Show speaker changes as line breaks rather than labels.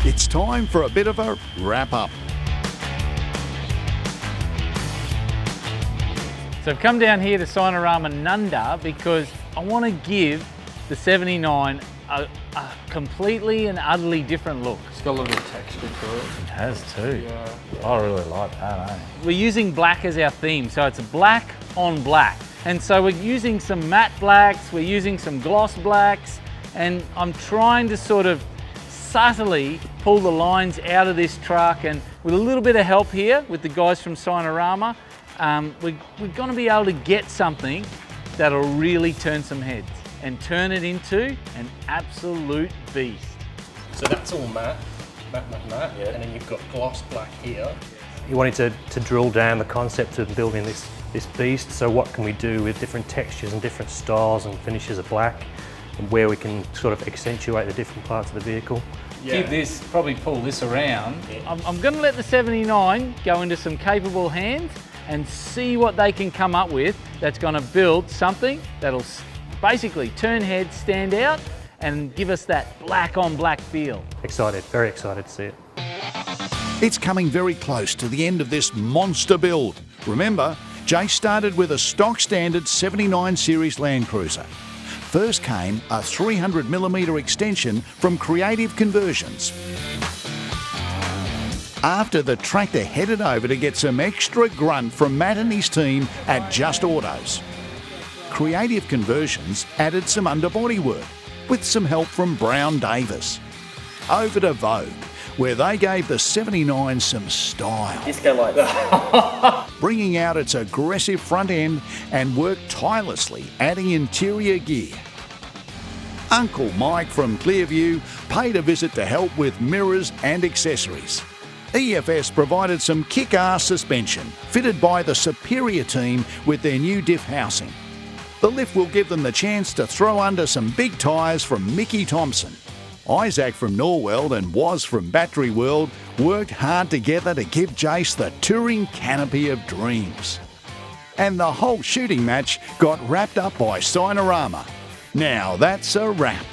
It's time for a bit of a wrap-up.
So I've come down here to Sinorama Nunda because I want to give the 79 a completely and utterly different look.
It's got a little texture to it.
It has too.
Yeah.
I really like that, eh? We're using black as our theme, so it's black on black. And so we're using some matte blacks, we're using some gloss blacks, and I'm trying to sort of subtly pull the lines out of this truck, and with a little bit of help here with the guys from Sinorama, we're going to be able to get something that'll really turn some heads and turn it into an absolute beast.
So that's all matte, yeah. And then you've got gloss black here.
You wanted to drill down the concept of building this beast, so what can we do with different textures and different styles and finishes of black, and where we can sort of accentuate the different parts of the vehicle.
Yeah. Give this, probably pull this around. Yeah. I'm going to let the 79 go into some capable hands and see what they can come up with that's going to build something that'll basically turn heads, stand out, and give us that black on black feel.
Excited, very excited to see it.
It's coming very close to the end of this monster build. Remember, Jase started with a stock standard 79 series Land Cruiser. First came a 300mm extension from Creative Conversions. After, the tractor headed over to get some extra grunt from Matt and his team at Just Autos. Creative Conversions added some underbody work with some help from Brown Davis. Over to Vogue, where they gave the 79 some style.
Just go like that.
Bringing out its aggressive front end and worked tirelessly adding interior gear. Uncle Mike from Clearview paid a visit to help with mirrors and accessories. EFS provided some kick-ass suspension fitted by the Superior team with their new diff housing. The lift will give them the chance to throw under some big tyres from Mickey Thompson. Isaac from Norweld and Woz from Battery World worked hard together to give Jase the touring canopy of dreams. And the whole shooting match got wrapped up by Sinorama. Now that's a wrap.